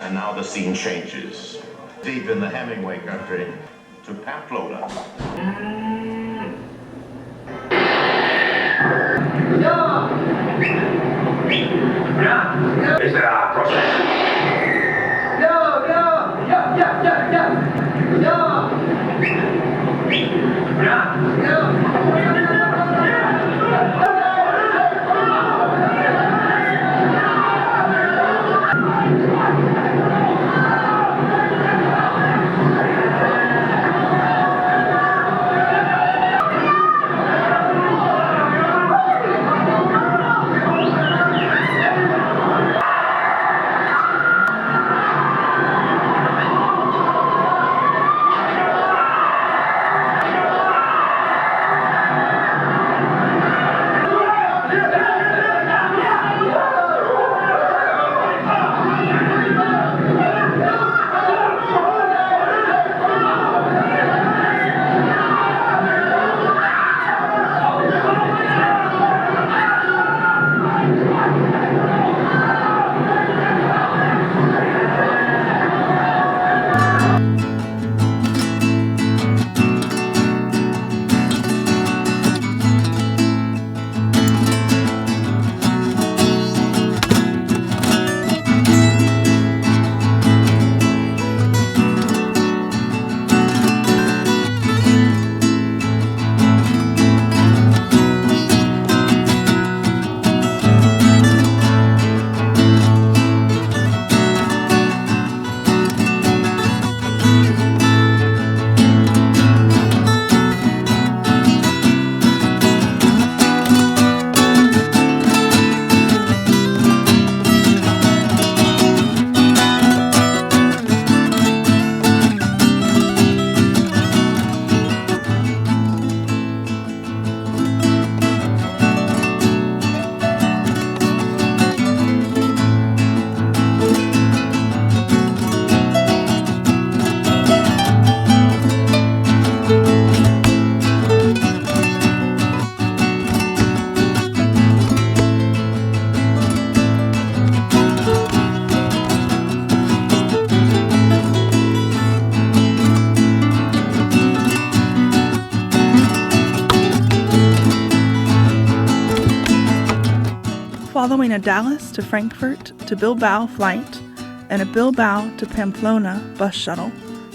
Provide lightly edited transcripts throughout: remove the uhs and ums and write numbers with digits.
And now the scene changes. Deep in the Hemingway country to Pamplona. Is there a process? Following a Dallas to Frankfurt to Bilbao flight and a Bilbao to Pamplona bus shuttle,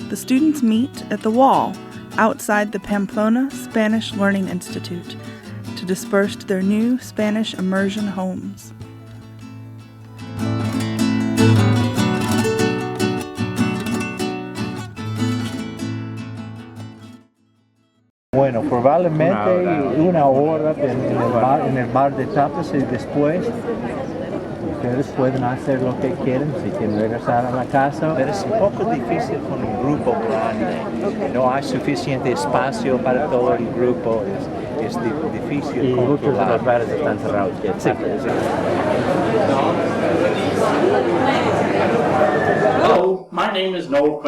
the students meet at the wall outside the Pamplona Spanish Learning Institute to disperse to their new Spanish immersion homes. Bueno, probablemente una hora en el bar de tapas y después ustedes pueden hacer lo que quieren, si quieren regresar a la casa. Pero es un poco difícil con un grupo grande, no hay suficiente espacio para todo el grupo, es difícil. Y muchos de los bares están cerrados. Sí. Hello, my name is Knowles.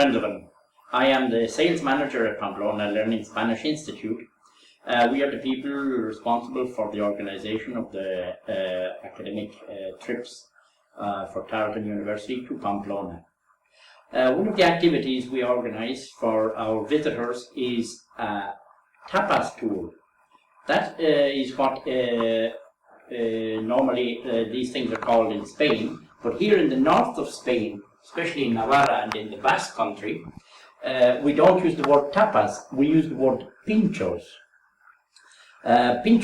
I am the sales manager at Pamplona Learning Spanish Institute. We are the people responsible for the organization of the academic trips for Tarleton University to Pamplona. One of the activities we organize for our visitors is a tapas tour. That is what normally these things are called in Spain, but here in the north of Spain, especially in Navarra and in the Basque country, we don't use the word tapas, we use the word pinchos. Going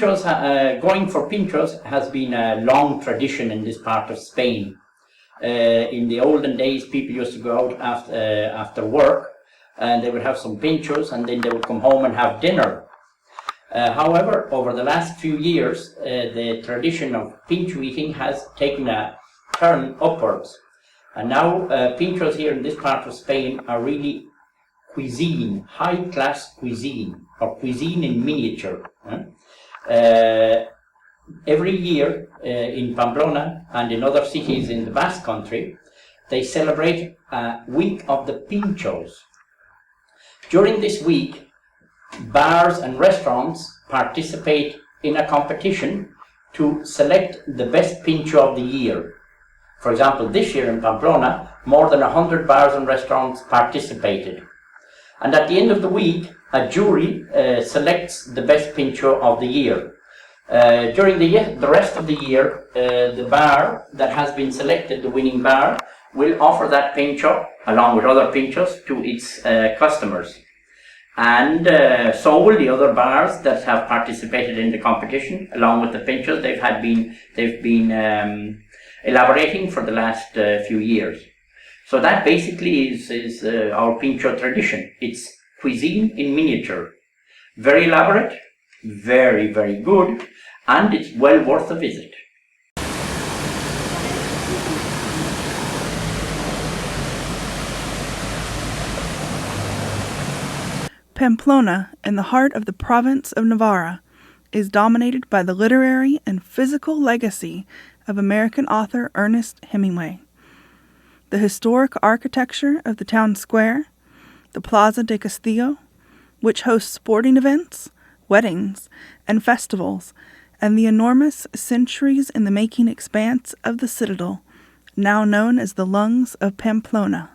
for pinchos has been a long tradition in this part of Spain. In the olden days, people used to go out after work and they would have some pinchos and then they would come home and have dinner. However, over the last few years, the tradition of pincho eating has taken a turn upwards. And now pinchos here in this part of Spain are really cuisine, high-class cuisine, or cuisine in miniature. Every year in Pamplona and in other cities in the Basque country, they celebrate a week of the pinchos. During this week, bars and restaurants participate in a competition to select the best pincho of the year. For example, this year in Pamplona, more than 100 bars and restaurants participated. And at the end of the week, a jury selects the best pincho of the year. During the rest of the year, the bar that has been selected, the winning bar, will offer that pincho, along with other pinchos, to its customers. And so will the other bars that have participated in the competition, along with the pinchos they've been elaborating for the last few years. So that basically is our pincho tradition. It's cuisine in miniature. Very elaborate, very, very good, and it's well worth a visit. Pamplona, in the heart of the province of Navarra, is dominated by the literary and physical legacy of American author Ernest Hemingway. The historic architecture of the town square, the Plaza de Castillo, which hosts sporting events, weddings, and festivals, and the enormous centuries-in-the-making expanse of the citadel, now known as the Lungs of Pamplona.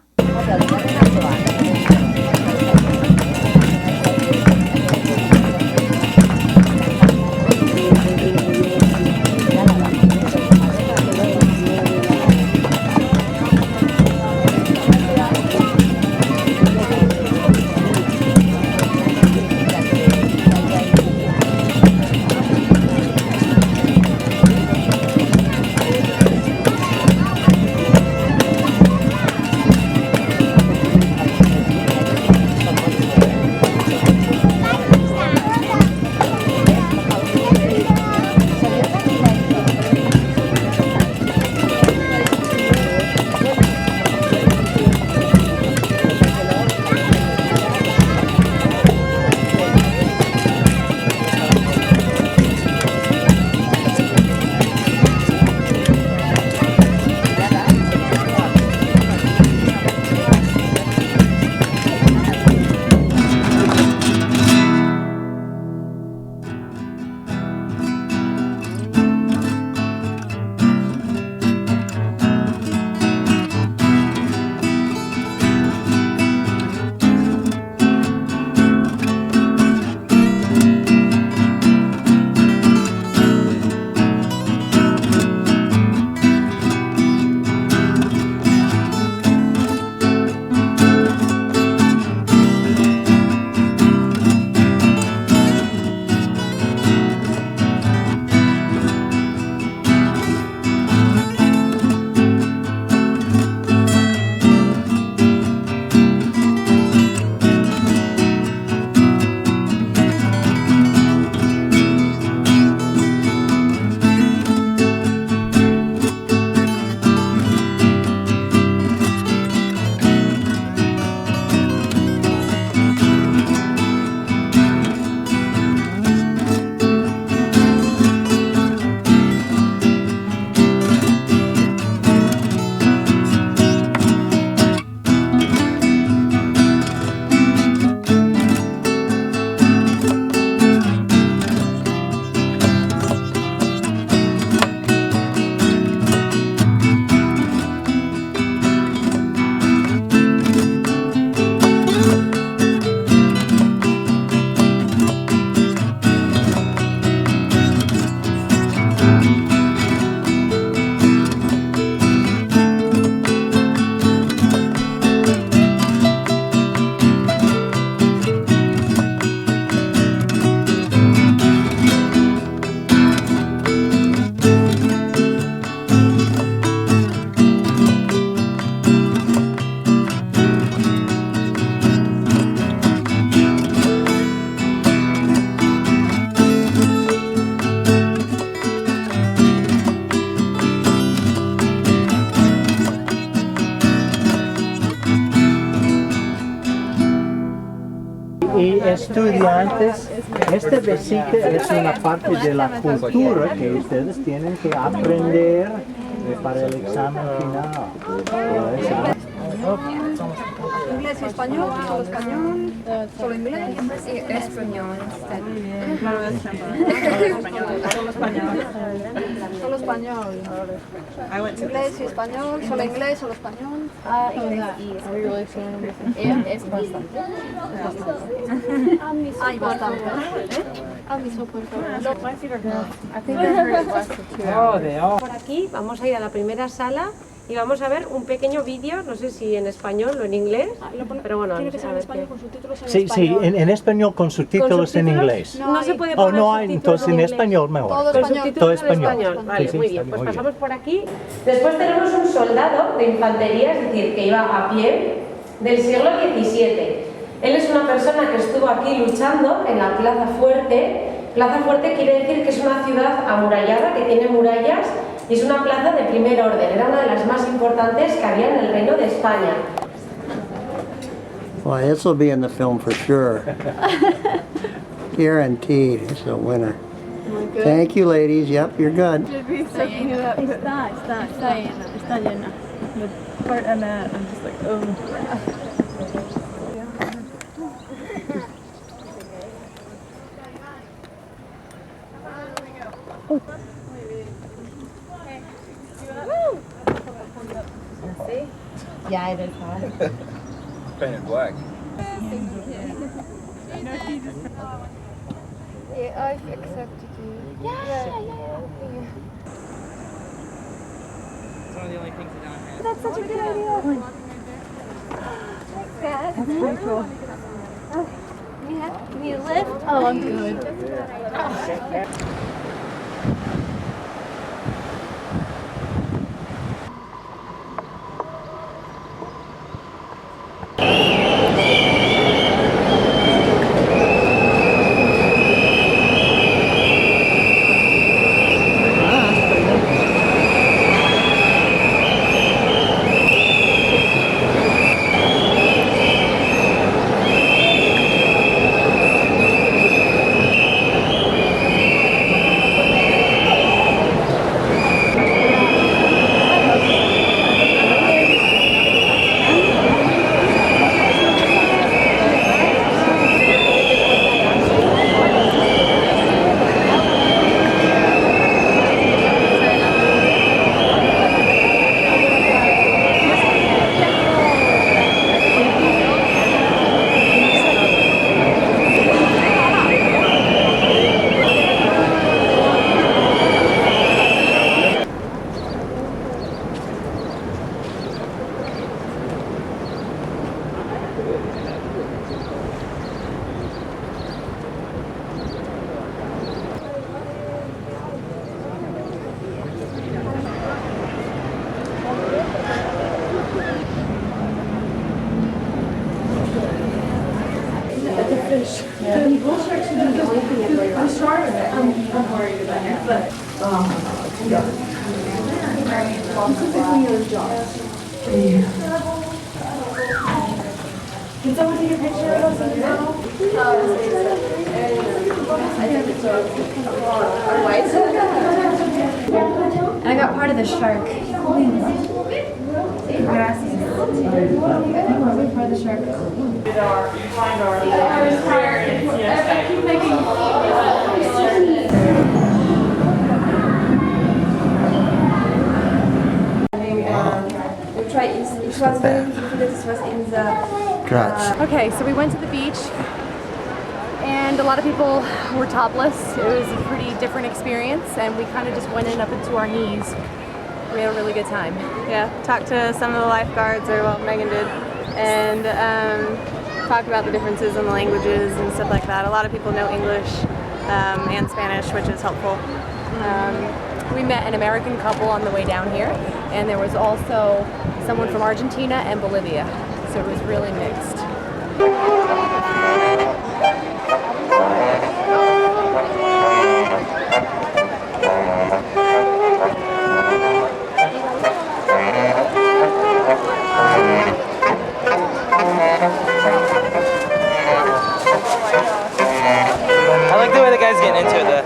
Y estudiantes, este versículo es una parte de la cultura que ustedes tienen que aprender para el examen final. Inglés y español, solo español, solo inglés. Español. Solo español. Solo español. Inglés y español, solo inglés, solo español. Es bastante. Hay bastante. Por aquí vamos a ir a la primera sala y vamos a ver un pequeño vídeo, no sé si en español o en inglés, pero bueno, Tiene que ser a en ver español qué. con subtítulos en Sí, español. sí, en español con subtítulos en inglés. No se puede Oh, poner no hay, subtítulos entonces en inglés. español mejor. Todo Con español. subtítulos Todo en español. español. Vale, Sí, sí, muy está bien, pues muy bien. pasamos por aquí. Después tenemos un soldado de infantería, es decir, que iba a pie, del siglo XVII. Él es una persona que estuvo aquí luchando en la Plaza Fuerte. Plaza Fuerte quiere decir que es una ciudad amurallada, que tiene murallas, y es una plaza de primer orden. Era una de las más importantes que había en el Reino de España. Well, this will be in the film for sure. Guaranteed, it's a winner. Thank you, ladies. Yep, you're good. Está llena. The part and I'm just like, oh. Yeah, it is hot. Painted black. Yeah, I've accepted you. Yeah. It's one of the only things that don't have. That's such a good idea. Thanks, Dad. That's pretty cool. Need a lift? Oh, I'm good. And I got part of the shark. Part of the shark. It was very This was in the Crutch. Okay, so we went to the beach and a lot of people were topless. It was a pretty different experience and we kind of just went in up into our knees. We had a really good time. Yeah, talked to some of the lifeguards, or well, Megan did, and talked about the differences in the languages and stuff like that. A lot of people know English and Spanish, which is helpful. We met an American couple on the way down here and there was also someone from Argentina and Bolivia. So it was really mixed. I like the way the guy's getting into it though.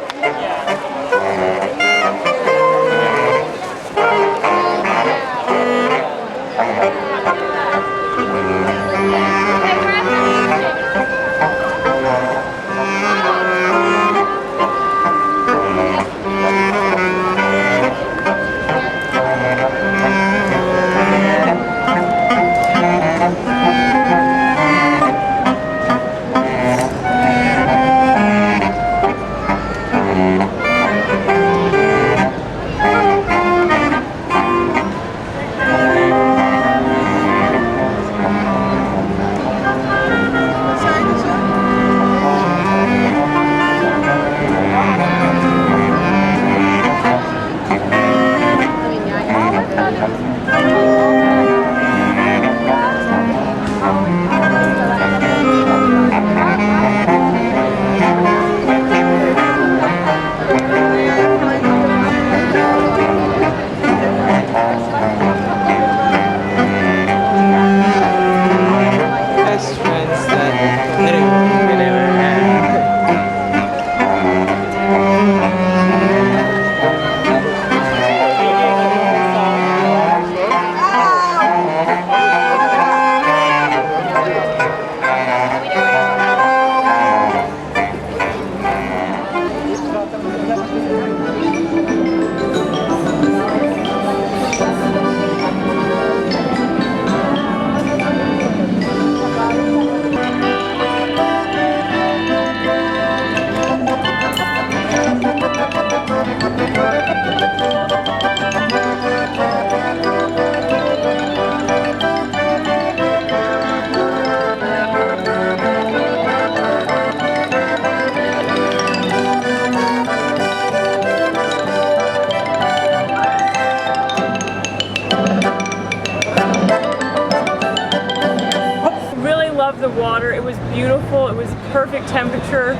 love the water. It was beautiful. It was perfect temperature,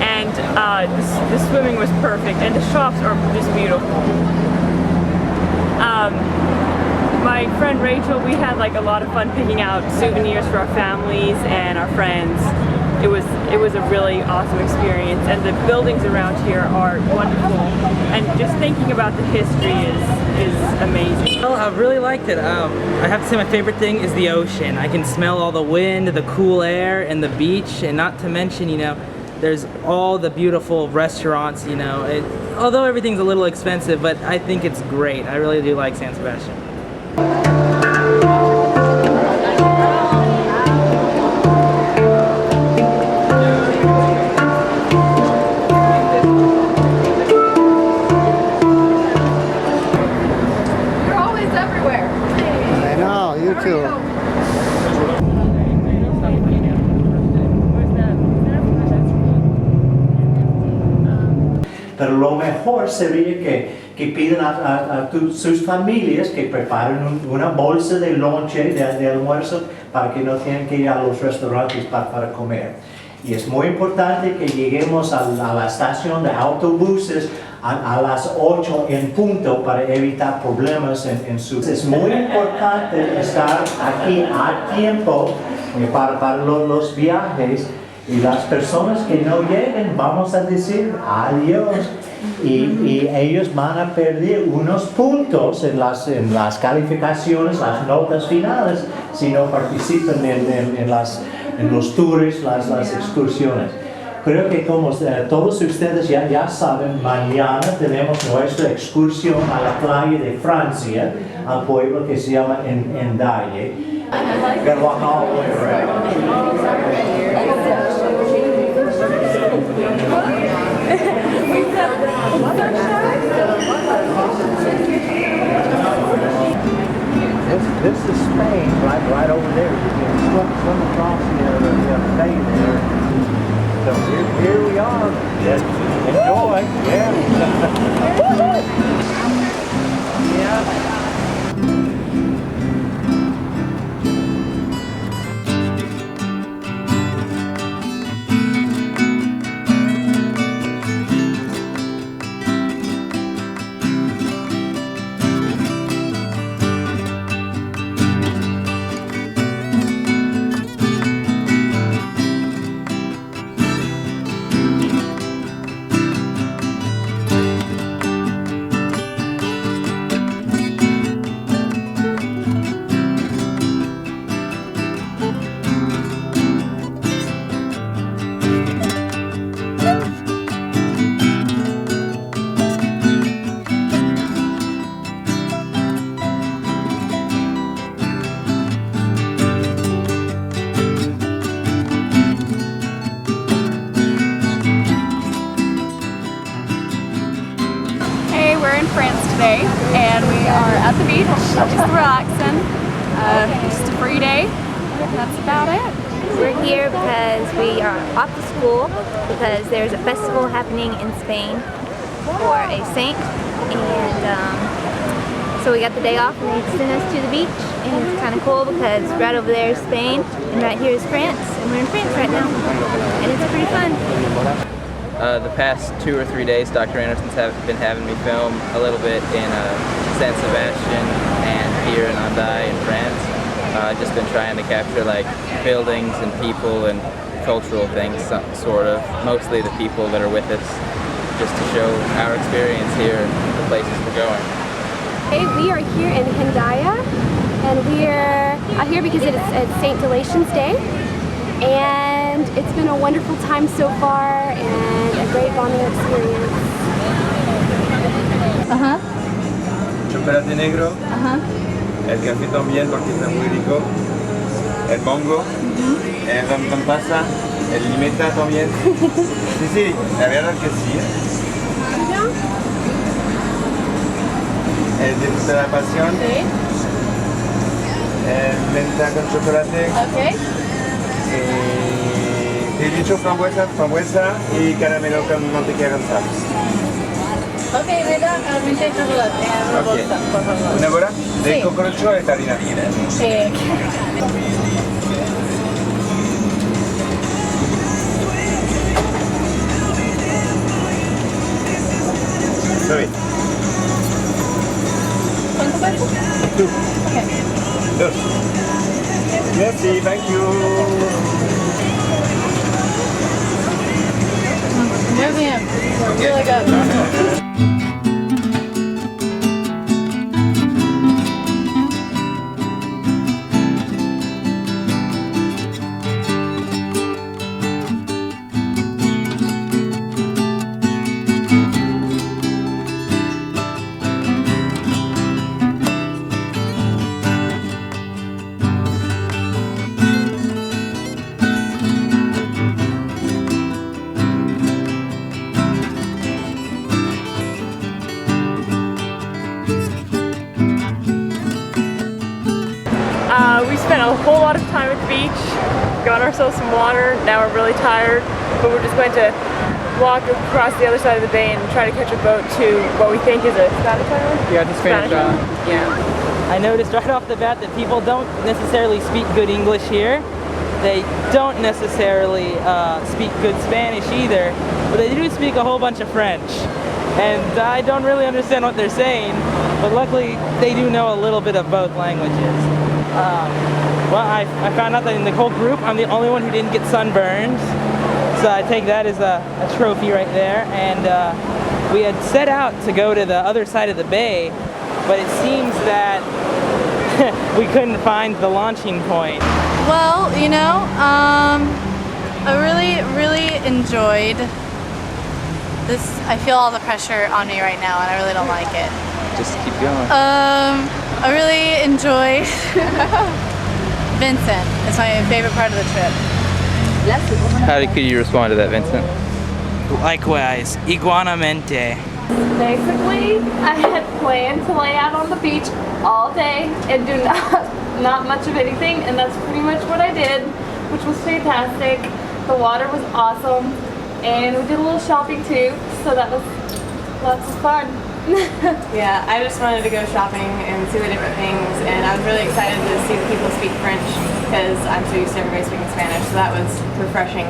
and the swimming was perfect. And the shops are just beautiful. My friend Rachel, we had like a lot of fun picking out souvenirs for our families and our friends. It was a really awesome experience, and the buildings around here are wonderful, and just thinking about the history is amazing. Well, I really liked it. I have to say my favorite thing is the ocean. I can smell all the wind, the cool air, and the beach, and not to mention, you know, there's all the beautiful restaurants, you know. Although everything's a little expensive, but I think it's great. I really do like San Sebastian. Pero lo mejor sería que pidan a sus familias que preparen una bolsa de lonche, de almuerzo, para que no tengan que ir a los restaurantes para comer. Y es muy importante que lleguemos a la estación de autobuses a las 8 en punto para evitar problemas en su... Es muy importante estar aquí a tiempo para los viajes. Y las personas que no lleguen, vamos a decir adiós. Y ellos van a perder unos puntos en las calificaciones, las notas finales, si no participan en los tours, las excursiones. Creo que como todos ustedes ya saben, mañana tenemos nuestra excursión a la playa de Francia, al pueblo que se llama Endaye. Gotta walk all the way around. This is Spain, right over there. You can swim across the bay there. So here we are. Yes. Enjoy. Yeah. Yeah. Today, and we are at the beach, just relaxing, just a free day. That's about it. We're here because we are off to school because there's a festival happening in Spain for a saint, and so we got the day off and they sent us to the beach, and it's kind of cool because right over there is Spain and right here is France, and we're in France right now, and it's pretty fun. The past 2 or 3 days, Dr. Anderson's been having me film a little bit in San Sebastian and here in Hendaye in France. I've just been trying to capture like buildings and people and cultural things, sort of. Mostly the people that are with us, just to show our experience here and the places we're going. Hey, we are here in Hendaye, and we're out here because it's St. Delation's Day. And it's been a wonderful time so far and a great bonding experience. Chocolate negro, el café también porque está muy rico, el mango, el ram pasa, el limeta también. Sí, la verdad que sí. El de la pasión, el menta con chocolate. Okay. Y dicho frambuesa y caramelo con mantequilla con sal. Ok, me da menta y chocolate en una bolsa, por favor. ¿Una bola? De cocorucho y harina. Está bien. ¿Cuánto peso? Two. Okay. Dos. Merci, thank you. Muy bien. Really good. We spent a whole lot of time at the beach, got ourselves some water. Now we're really tired, but we're just going to walk across the other side of the bay and try to catch a boat to what we think is a Spanish island? Yeah, it's a Spanish island. Yeah. I noticed right off the bat that people don't necessarily speak good English here. They don't necessarily speak good Spanish either, but they do speak a whole bunch of French. And I don't really understand what they're saying, but luckily they do know a little bit of both languages. Well, I found out that in the whole group, I'm the only one who didn't get sunburned. So I take that as a trophy right there. And we had set out to go to the other side of the bay, but it seems that we couldn't find the launching point. Well, you know, I really enjoyed this. I feel all the pressure on me right now and I really don't like it. Just keep going. I really enjoyed Vincent. It's my favorite part of the trip. How could you respond to that, Vincent? Likewise, iguanamente. Basically, I had planned to lay out on the beach all day and do not much of anything, and that's pretty much what I did, which was fantastic. The water was awesome, and we did a little shopping too, so that was lots of fun. Yeah, I just wanted to go shopping and see the different things, and I was really excited to see the people speak French because I'm so used to everybody speaking Spanish, so that was refreshing,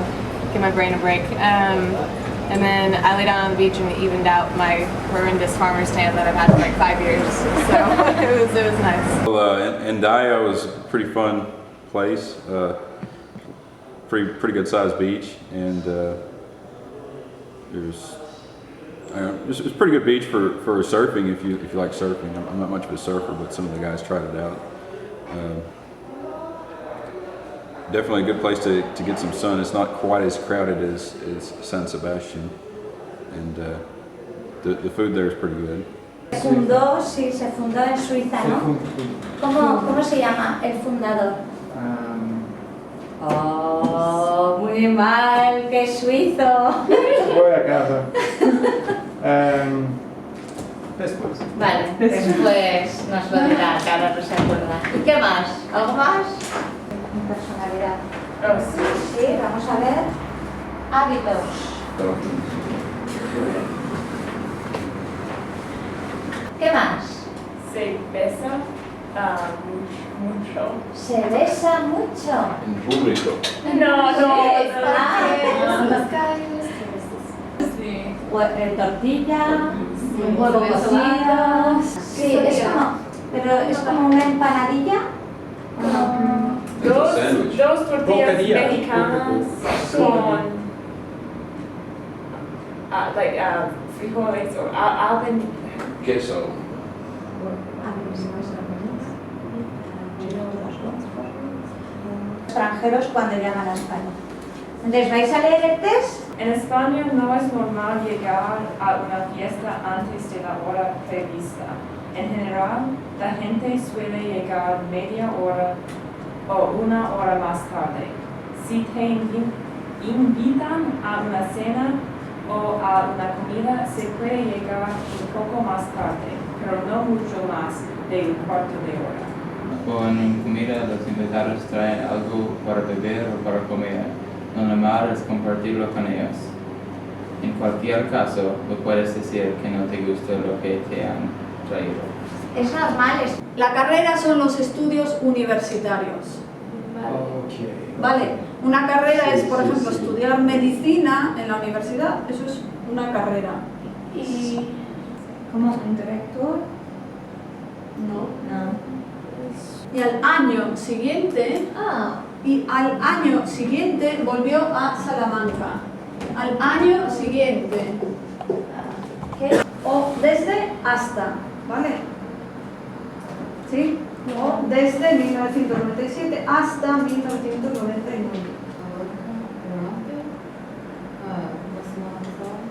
give my brain a break. And then I lay down on the beach and evened out my horrendous farmer's tan that I've had for like 5 years, so it was nice. Well, Ndaya was a pretty fun place, pretty good sized beach, and it was a pretty good beach for surfing if you like surfing. I'm not much of a surfer, but some of the guys tried it out. Definitely a good place to get some sun. It's not quite as crowded as San Sebastian, and the food there is pretty good. Sí, se fundó en Suiza, ¿no? ¿Cómo se llama el fundador? Oh, muy mal, que suizo. Voy a casa. Después. Vale, después nos lo dirá, que ahora no se acuerda. ¿Y qué más? ¿Algo más? Personalidad. Oh, sí, vamos a ver. Hábitos. ¿Qué más? Se besa mucho. Se besa mucho. En público. No. Tortilla, huevo cocido. Sí, es como una empanadilla. Dos tortillas mexicanas con frijoles o algo. Queso. Extranjeros cuando llegan a España. Entonces, ¿vais a leer el test? En España no es normal llegar a una fiesta antes de la hora prevista. En general, la gente suele llegar media hora o una hora más tarde. Si te invitan a una cena o a una comida, se puede llegar un poco más tarde, pero no mucho más de un cuarto de hora. Con comida, los invitados traen algo para beber o para comer. Lo normal es compartirlo con ellos. En cualquier caso, no puedes decir que no te gusta lo que te han traído. Es normal. La carrera son los estudios universitarios. Vale, una carrera es, por ejemplo, estudiar medicina en la universidad, eso es una carrera. Y como un director. No. Y al año siguiente, volvió a Salamanca. Al año siguiente. O desde hasta, ¿vale? ¿Sí? O desde 1997 hasta 1999.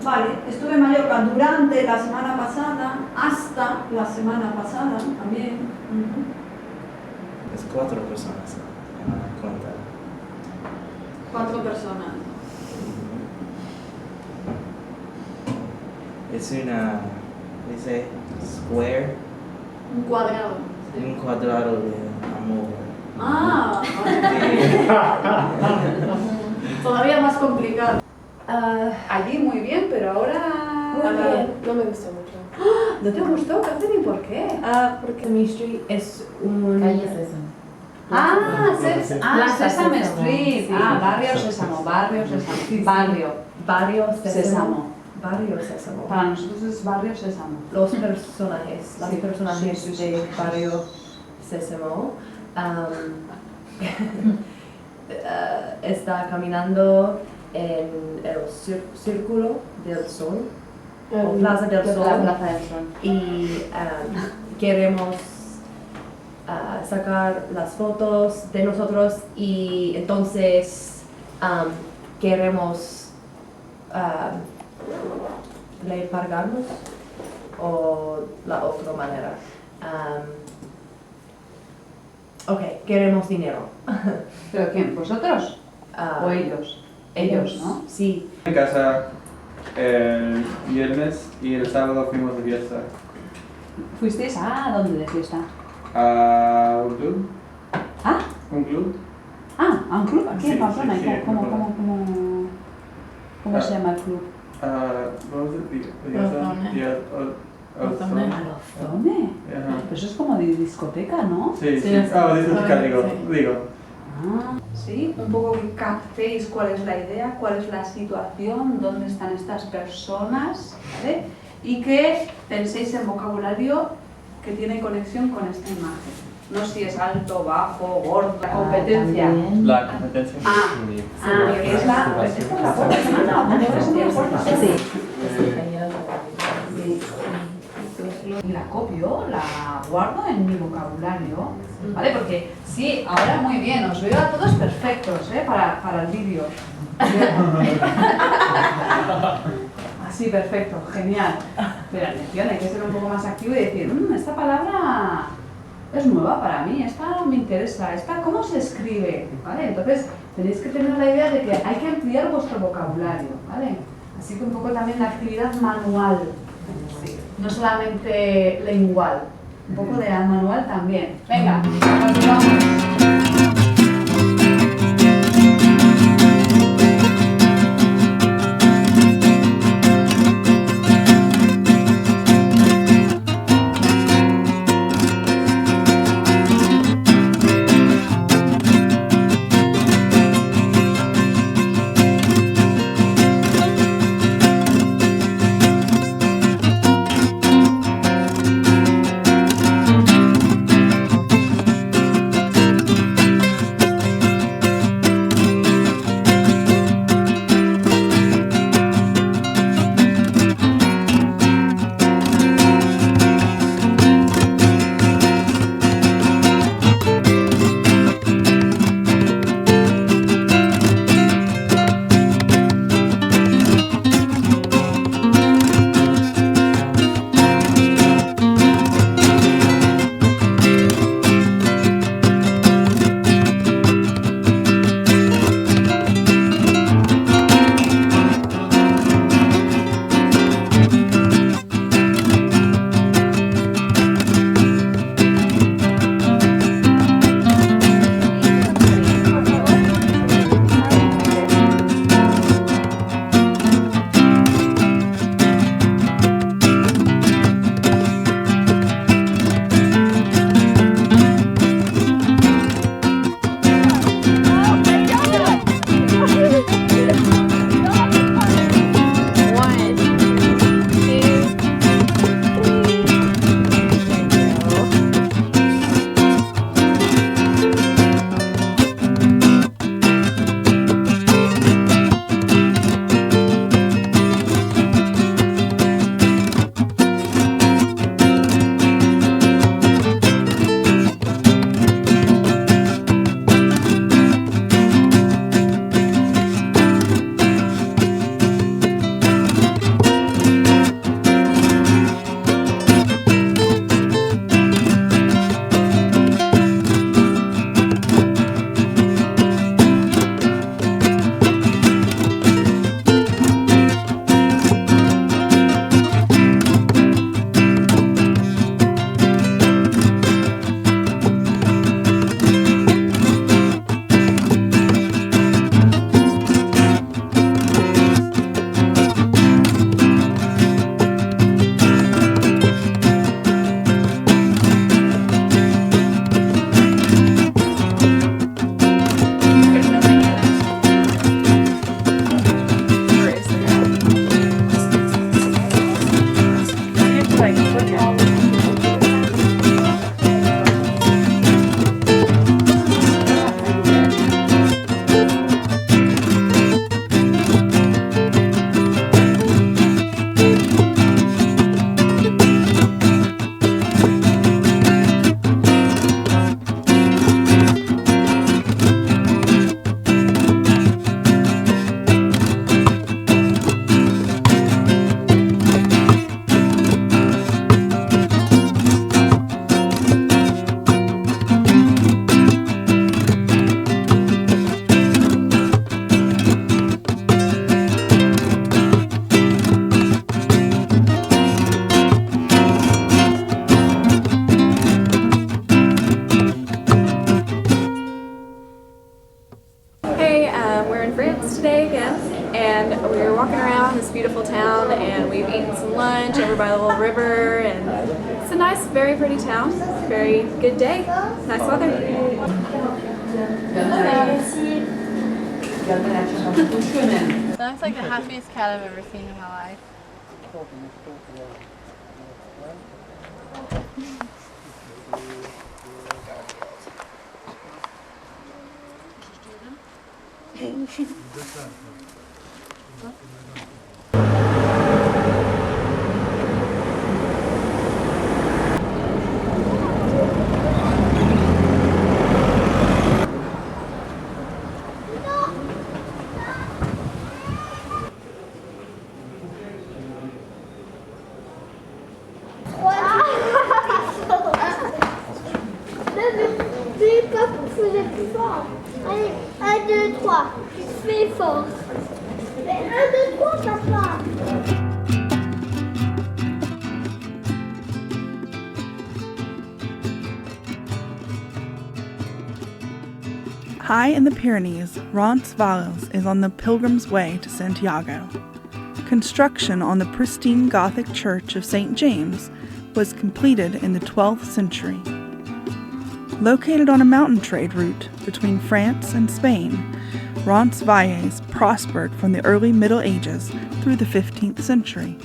Vale, estuve en Mallorca durante la semana pasada, hasta la semana pasada también. Es 4 personas en la cuenta. 4 personas. Es una, dice, square. Un cuadrado. Un cuadrado de amor. Ah, todavía más complicado. Allí muy bien, pero ahora... No me gustó mucho. ¿No te gustó, Catherine? ¿Por qué? Porque mi street es un... Calle Sésamo. Sesame Street. Sí. Barrio Sésamo, Barrio Sésamo. Sí. Barrio Sésamo. Barrio Sésamo. Para nosotros es Barrio Sésamo. Los personajes, las personajes de Barrio Sésamo. Está caminando en el círculo del sol, o Plaza del Sol. La Plaza del Sol. Y queremos sacar las fotos de nosotros y entonces queremos le pagamos o la otra manera. Ok, queremos dinero. ¿Pero quién? ¿Vosotros? ¿O ellos? Ellos, ¿no? Sí. En casa el viernes y el sábado fuimos de fiesta. ¿Fuisteis a dónde de fiesta? ¿A un club? ¿Ah? ¿Un club? Ah, ¿a un club? Aquí en Pamplona. Sí, ¿Cómo se llama el club? What was it? ¿Alozone? Pero eso es como de discoteca, ¿no? Sí. Discoteca, digo. Sí, un poco que captéis cuál es la idea, cuál es la situación, dónde están estas personas, ¿vale? Y que penséis en vocabulario que tiene conexión con esta imagen. No si es alto, bajo, gordo, la competencia. La competencia. Que es la... Y la copio, la guardo en mi vocabulario, ¿vale? Porque sí, ahora muy bien, os veo a todos perfectos, para el vídeo. Así, perfecto, genial. Pero atención, hay que ser un poco más activo y decir, esta palabra es nueva para mí, esta me interesa, esta ¿cómo se escribe? ¿Vale? Entonces tenéis que tener la idea de que hay que ampliar vuestro vocabulario, ¿vale? Así que un poco también la actividad manual, sí, no solamente lingual, un poco de manual también. Venga, continuamos. today again, and we were walking around this beautiful town, and we've eaten some lunch over by the little river, and it's a nice, very pretty town. Very good day. Nice weather. That looks like the happiest cat I've ever seen in my life. Un, deux, trois. Fais fort. Un, deux, trois, papa. High in the Pyrenees, Roncesvalles is on the pilgrim's way to Santiago. Construction on the pristine Gothic church of St. James was completed in the 12th century. Located on a mountain trade route between France and Spain, Roncesvalles prospered from the early Middle Ages through the 15th century.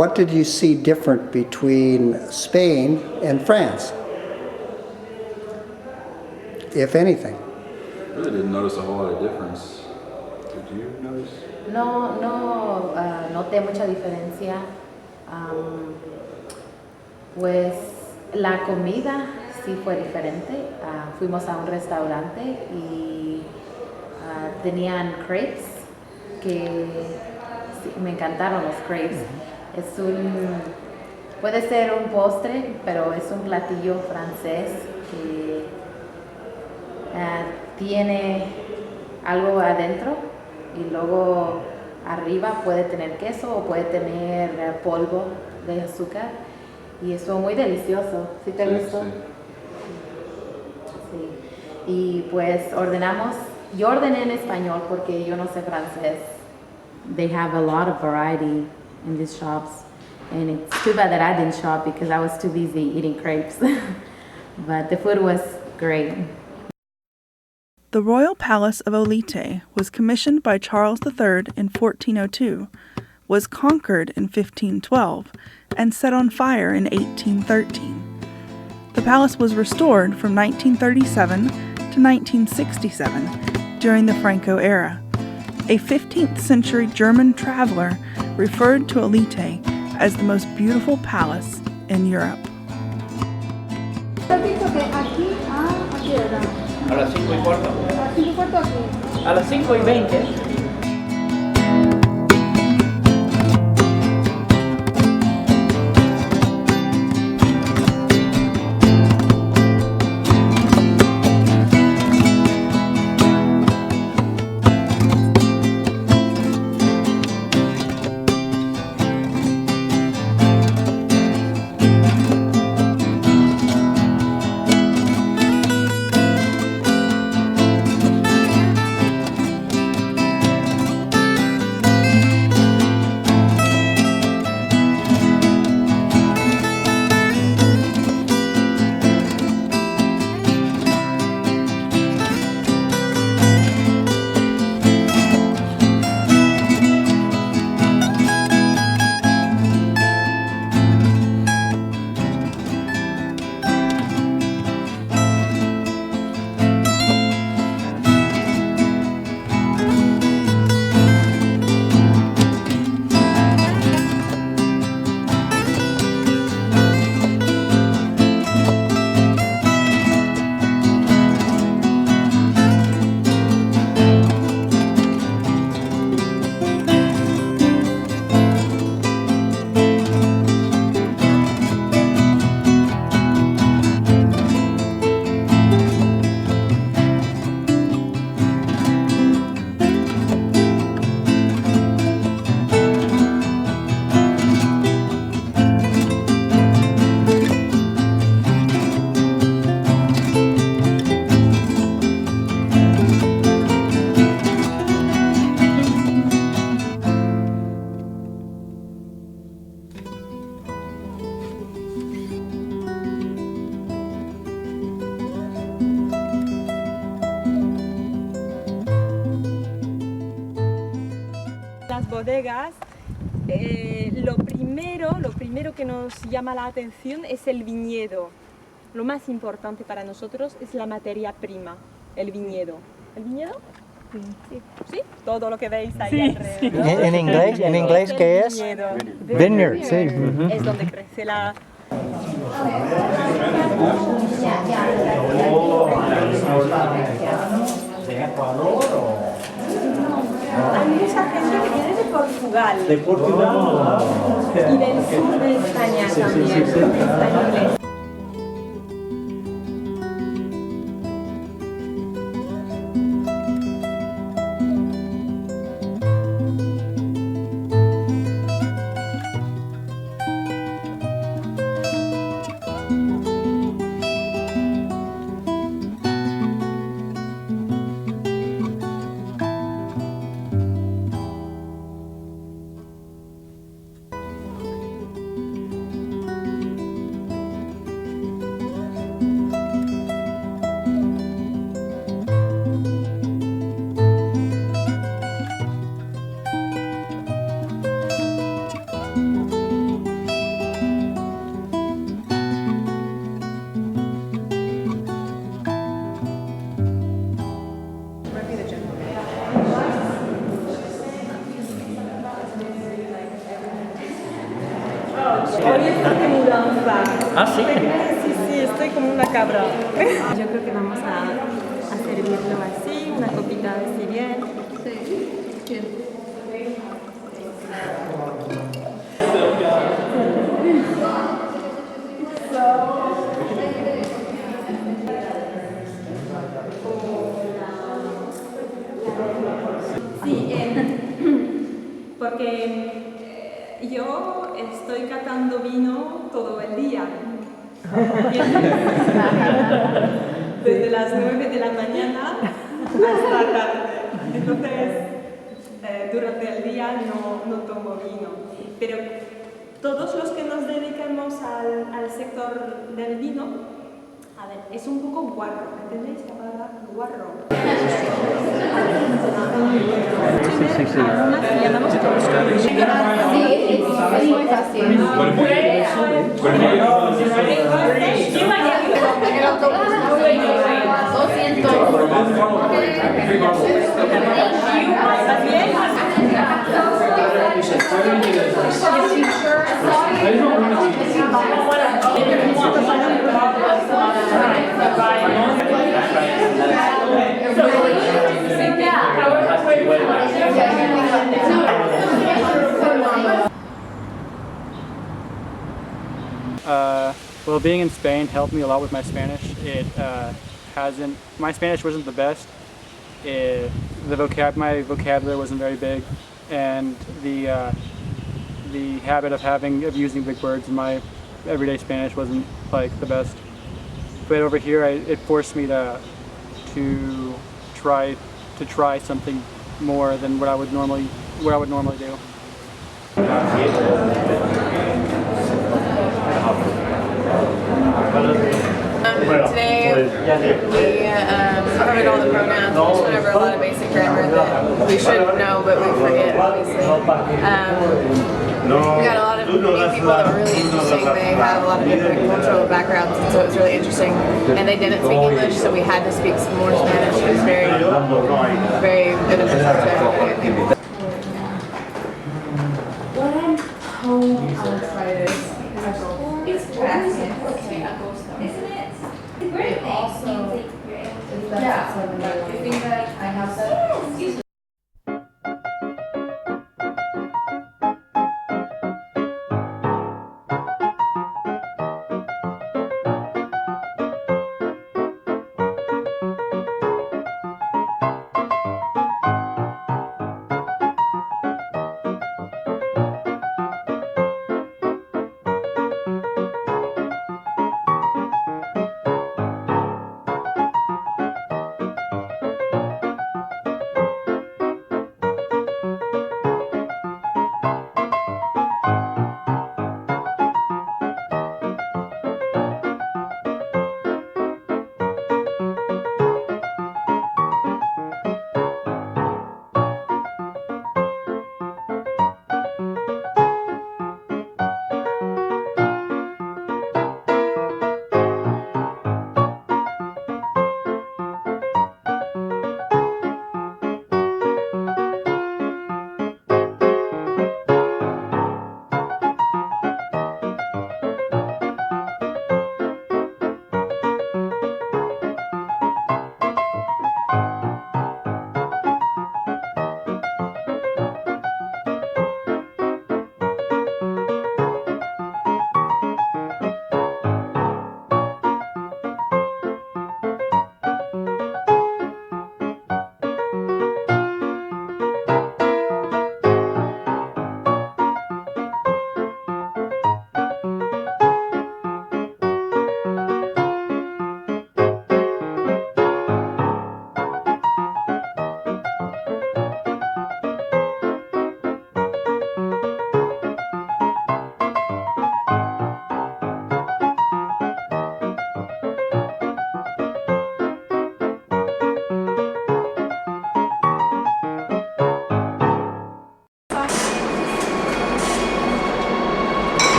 What did you see different between Spain and France, if anything? I really didn't notice a whole lot of difference. Did you notice? No noté mucha diferencia. Pues la comida sí fue diferente. Fuimos a un restaurante y tenían crepes que sí, me encantaron los crepes. Puede ser un postre, pero es un platillo francés que tiene algo adentro y luego arriba puede tener queso o puede tener polvo de azúcar y eso es muy delicioso. ¿Sí te gustó? Sí. Y pues yo ordené en español porque yo no sé francés. They have a lot of variety in these shops, and it's too bad that I didn't shop because I was too busy eating crepes. But the food was great. The royal palace of Olite was commissioned by Charles III in 1402, was conquered in 1512, and set on fire in 1813. The palace was restored from 1937 to 1967 during the Franco era. A 15th century German traveler referred to Olite as the most beautiful palace in Europe. ¿Has dicho que aquí a qué hora? A las 5:15. A las 5:15 aquí. A las 5:20. Las bodegas, lo primero que nos llama la atención es el viñedo. Lo más importante para nosotros es la materia prima, el viñedo. ¿El viñedo? Sí. ¿Sí? Todo lo que veis ahí alrededor. ¿En inglés qué es? Viñedo. Vineyard, sí. Es donde crece la... ¿De Ecuador o...? Hay mucha gente que viene de Portugal. ¿De Portugal? Y del sur de España también. Está en inglés. Hoy estoy de mudanza. ¿Ah, sí? Sí, estoy como una cabra. Yo creo que vamos a servirlo así, una copita así bien. Sí, bien. Sí, porque yo estoy catando vino todo el día. Desde las 9 de la mañana hasta tarde. Entonces, durante el día no tomo vino. Pero todos los que nos dedicamos al sector del vino, a ver, es un poco guarro, ¿entendéis la palabra guarro? Sí. Aromas que llamamos todos. Sí, es muy fácil. En el autobús no sé, 200. Well, being in Spain helped me a lot with my Spanish. My Spanish wasn't the best. My vocabulary wasn't very big, and the habit of using big words in my everyday Spanish wasn't like the best. But over here, it forced me to try something more than what I would normally do. Today we covered all the pronouns. We just went over a lot of basic grammar that we should know, but we forget, obviously. We got a lot of new people that were really interesting. They have a lot of different cultural backgrounds, and so it was really interesting. And they didn't speak English, so we had to speak some more Spanish. It was very beneficial. When I'm home, I'll try this. It's fascinating. Isn't it? Great. Also, I think that I have that.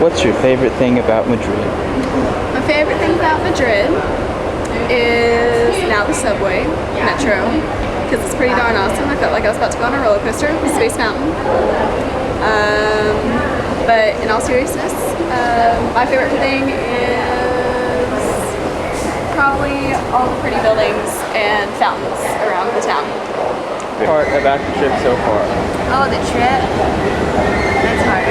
What's your favorite thing about Madrid? My favorite thing about Madrid is now the subway, metro, because it's pretty darn awesome. I felt like I was about to go on a roller coaster with Space Mountain. But in all seriousness, my favorite thing is probably all the pretty buildings and fountains around the town. Part about the trip so far? Oh, the trip? That's hard.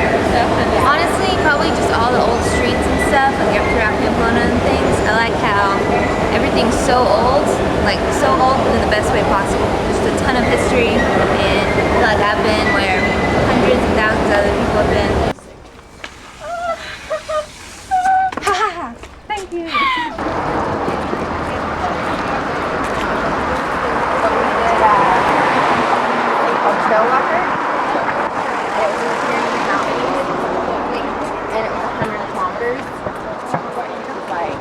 Honestly, probably just all the old streets and stuff, like throughout Pamplona and things. I like how everything's so old, like so old in the best way possible. Just a ton of history, and I feel like I've been where hundreds of thousands of other people have been. Thank you. Snow walker. It was in the mountains, and it was 100 kilometers. Like,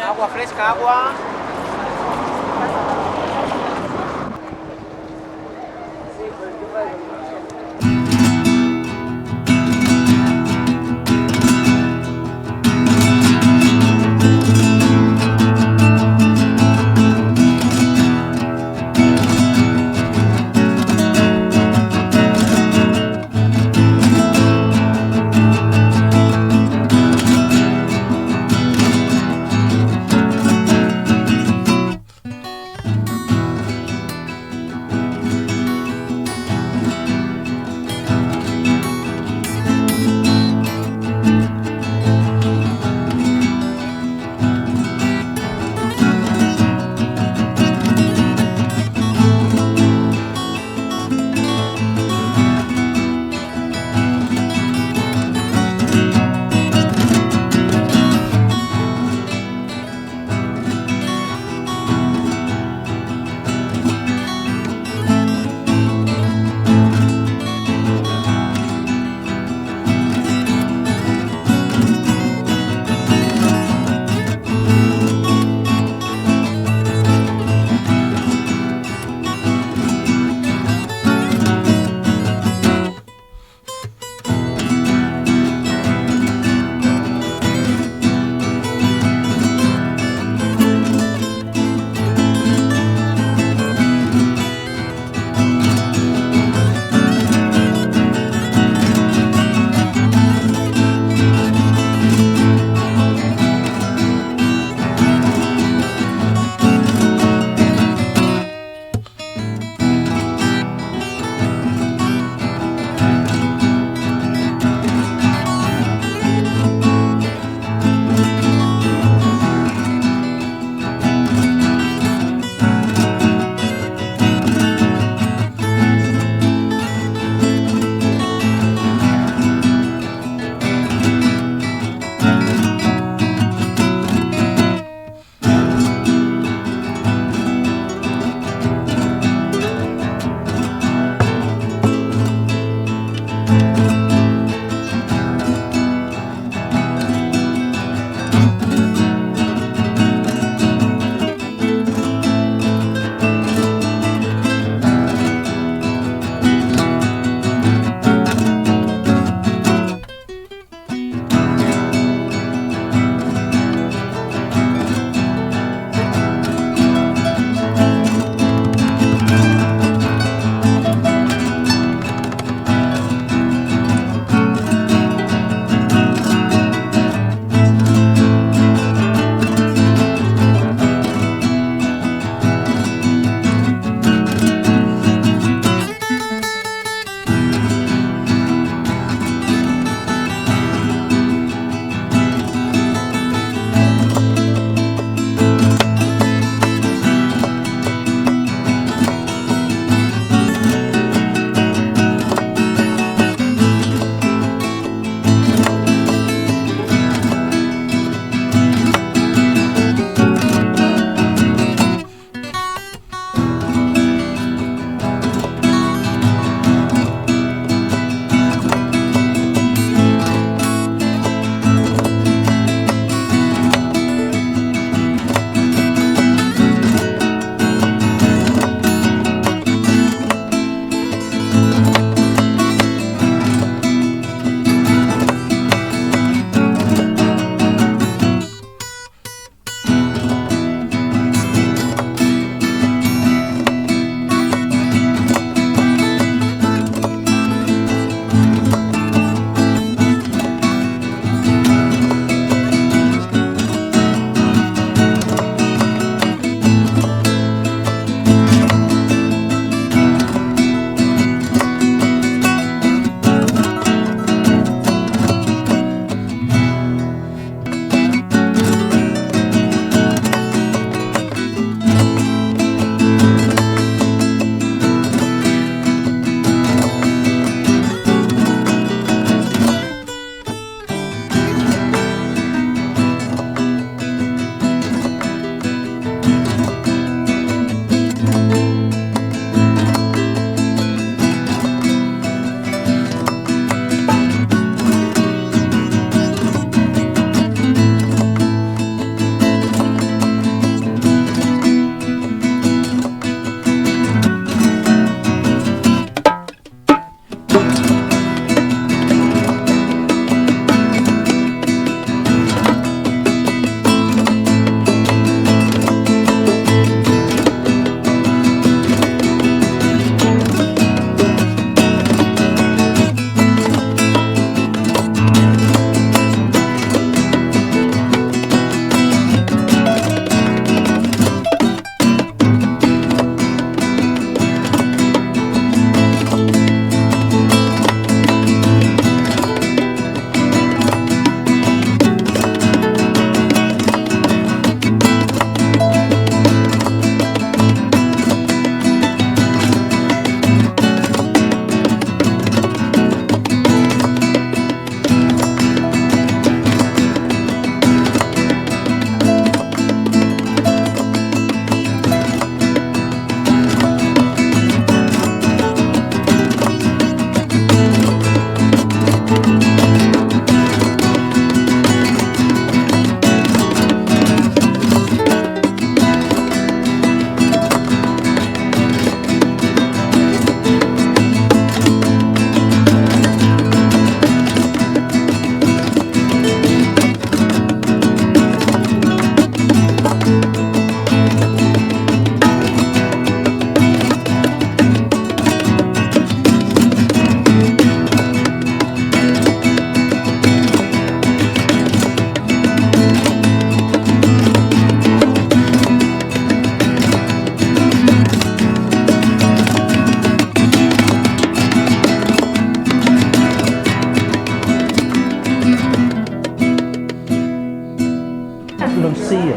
Agua fresca, agua.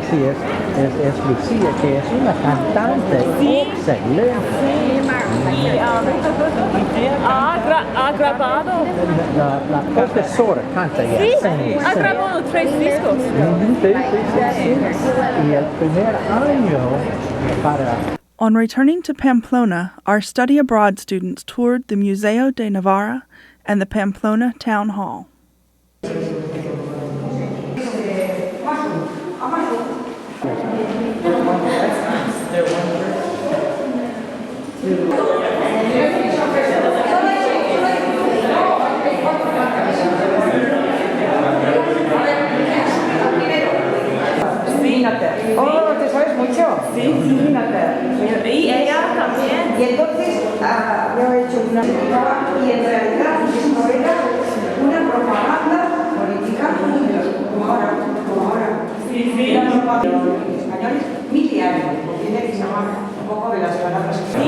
sí, es Lucía, que es una cantante excelente. Ha grabado. La profesora canta ya. Ha grabado 3 discos. Sí. Y el primer año para... On returning to Pamplona, our study abroad students toured the Museo de Navarra and the Pamplona Town Hall. Oh, ¿te sabes mucho? Sí. Y ella también. Y entonces yo he hecho una y en realidad esto era una propaganda política como ahora. Sí. Una propaganda españoles miliario, porque tiene que llamar un poco de las palabras. Sí,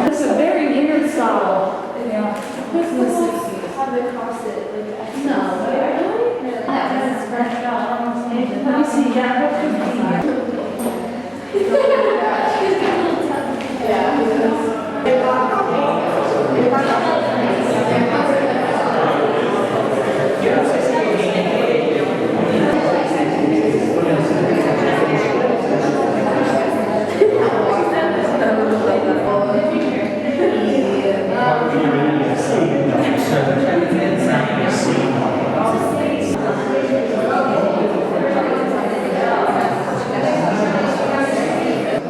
It's a very weird style. Yeah. How they cross it? No, let me see.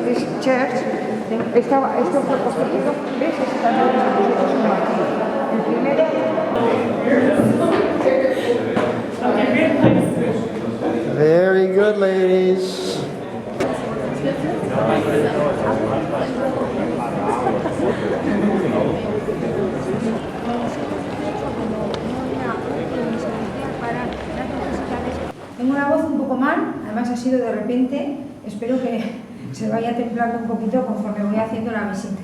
This church, esto fue construido, ¿ves? Nosotros somos aquí. El primero. Very good, ladies. Tengo una voz un poco mal, además ha sido de repente. Espero que se vaya templando un poquito conforme voy haciendo la visita.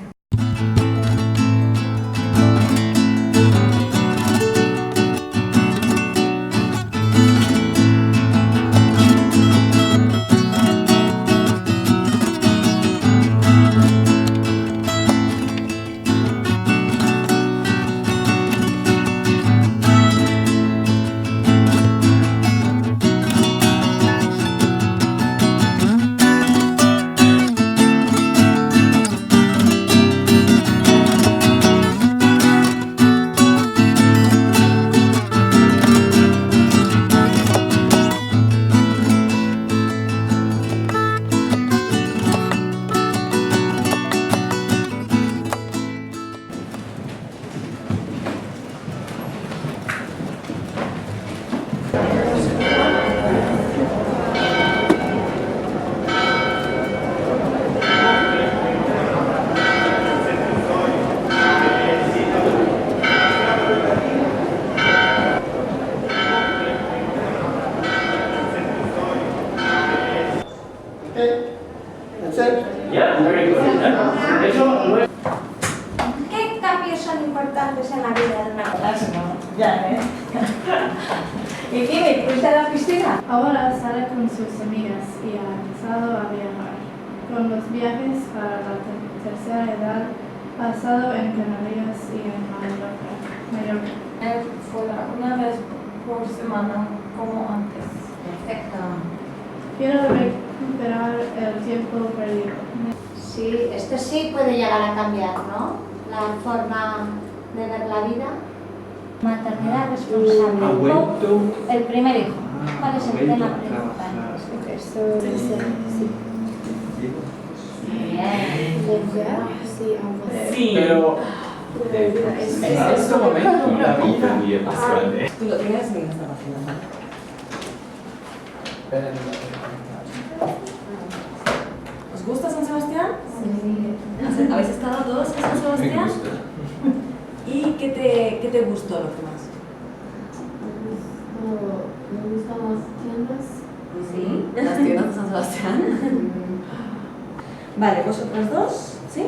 ¿Qué cambios son importantes en la vida de una persona? Ya, ¿eh? ¿Y qué? ¿Fuiste a la piscina? Ahora sale con sus amigas y ha empezado a viajar. Con los viajes para la tercera edad, ha estado en Canarias y en Mallorca. Fuera una vez por semana, como antes. Perfecto. Quiero recuperar el tiempo perdido. Sí, esto sí puede llegar a cambiar, ¿no? La forma de ver la vida. Maternidad responsable. El primer hijo. ¿Cuál es el tema principal? Sí. Sí. Pero en este momento la vida más grande. Tú lo tienes bien esta página. ¿Os gusta San Sebastián? Sí. ¿Habéis estado todos en San Sebastián? Me gusta. ¿Y qué te gustó lo que más? Me gustan las tiendas. Sí, las tiendas de San Sebastián. Vale, vosotras dos, ¿sí?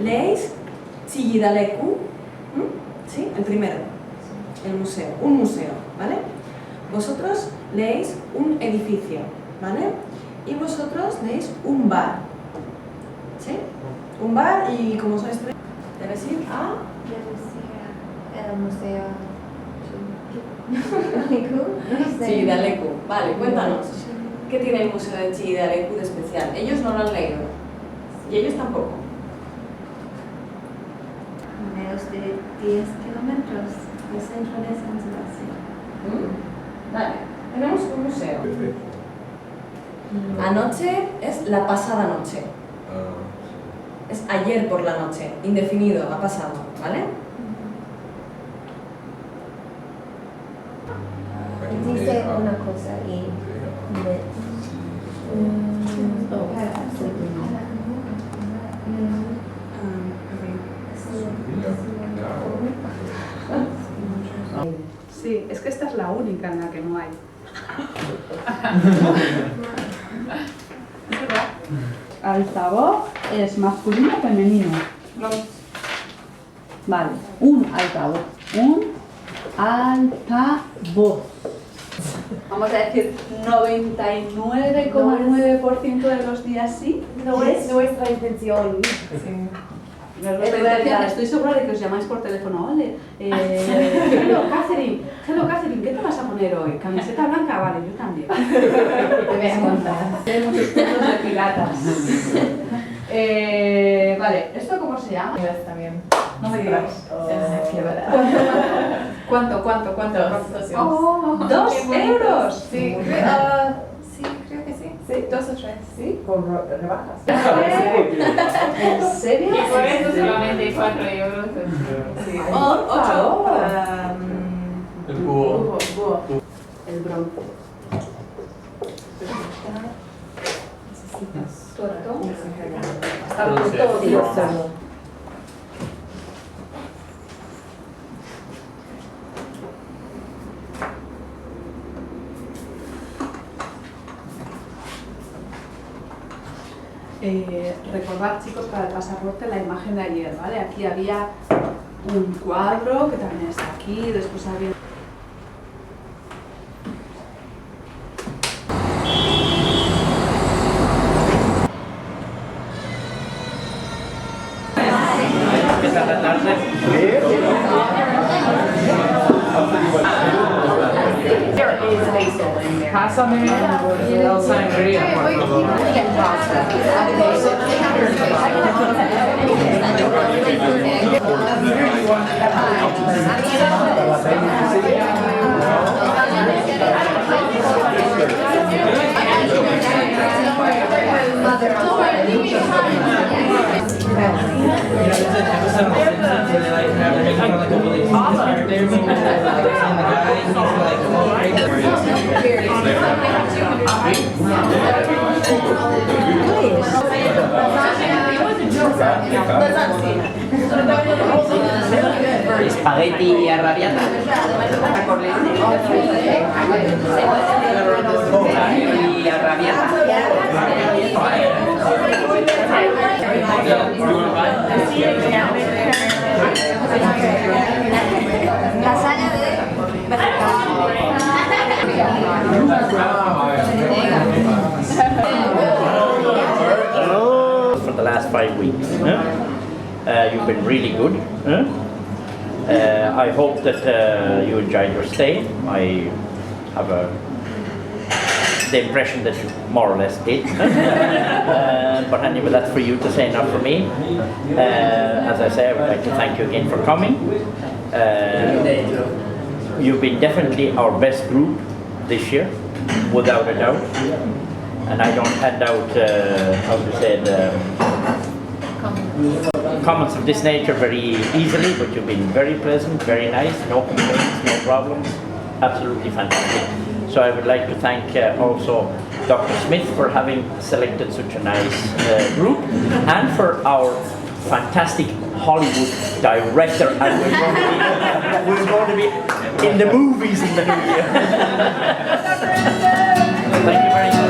Leéis Chillidalecu, ¿sí? El primero, el museo, un museo, ¿vale? Vosotros leéis un edificio, ¿vale? Y vosotros leéis un bar, ¿sí? Un bar y como sois tres, debes ir a... El museo. Chillidalecu. Vale, cuéntanos. ¿Qué tiene el museo de Chillidalecu de especial? Ellos no lo han leído. Y ellos tampoco. Menos de 10 kilómetros del centro de San Sebastián. Vale, tenemos un museo. Anoche es la pasada noche. Es ayer por la noche, indefinido, ha pasado, ¿vale? Dice una cosa y Sí, es que esta es la única en la que no hay. ¿Es verdad? Altavoz es masculino o femenino. Vale, un altavoz. Un altavoz. Vamos a decir 99,9% de los días sí. No es nuestra intención. Estoy segura de que os llamáis por teléfono. Ole, hello Catherine, ¿qué te vas a poner hoy? ¿Camiseta blanca? Vale, yo también. Te voy a contar. Tenemos estos de piratas. Vale, ¿esto cómo se llama? También. No me digas. ¿Cuánto? 2 ¿2 euros? Sí. sí, creo que sí. Sí, 2 o 3. Sí, con rebajas. ¿En serio? Y por eso solamente 4 euros. Sí. 8. El búho. El bronce. Necesitas recordad, chicos, para el pasaporte la imagen de ayer, ¿vale? Aquí había un cuadro que también está aquí, después había... Pásame el sangría, por favor. Spaghetti arrabbiata. Spaghetti arrabbiata. Lasaña de For the last 5 weeks. You've been really good. I hope that you enjoyed your stay. I have the impression that you more or less did. But anyway, that's for you to say, not for me. As I say, I would like to thank you again for coming. You've been definitely our best group this year, without a doubt. And I don't hand out, how to say it, comments of this nature very easily, but you've been very pleasant, very nice, no complaints, no problems, absolutely fantastic. So I would like to thank also Dr. Smith for having selected such a nice group, and for our fantastic Hollywood director, and we're going to be in the movies in the new year. Thank you very much.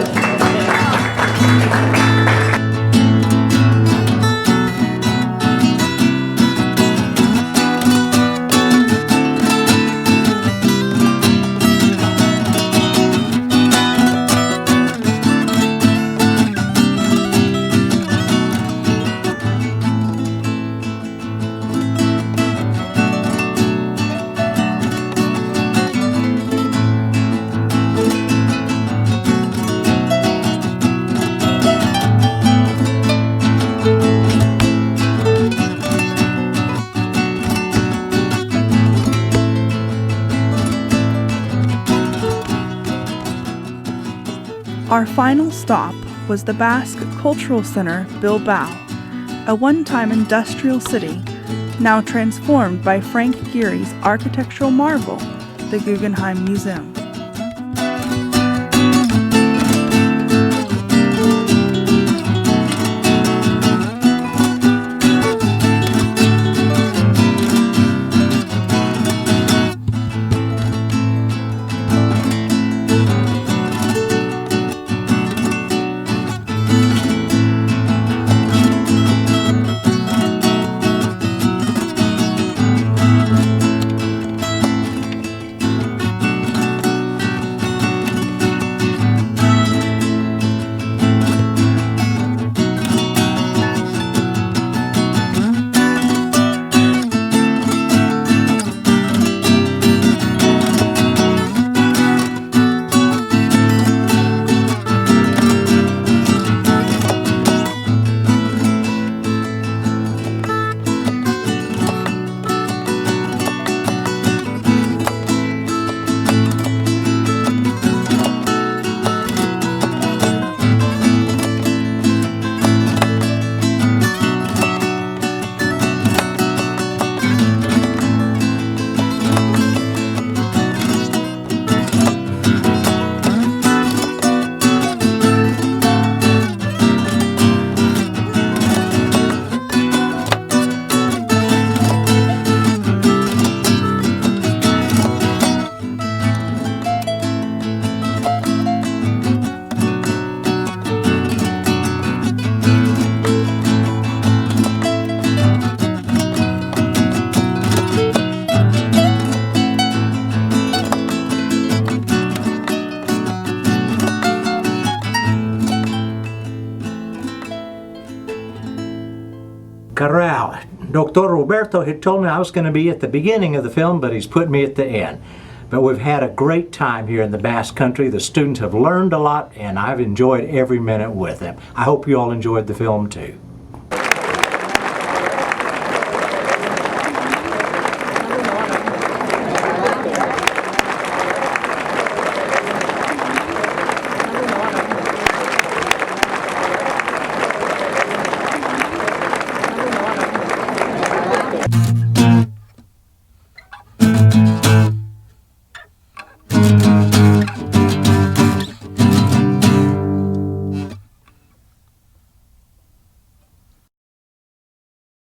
Our final stop was the Basque Cultural Center, Bilbao, a one-time industrial city, now transformed by Frank Gehry's architectural marvel, the Guggenheim Museum. Corral. Dr. Roberto had told me I was going to be at the beginning of the film, but he's put me at the end. But we've had a great time here in the Basque Country. The students have learned a lot, and I've enjoyed every minute with them. I hope you all enjoyed the film too.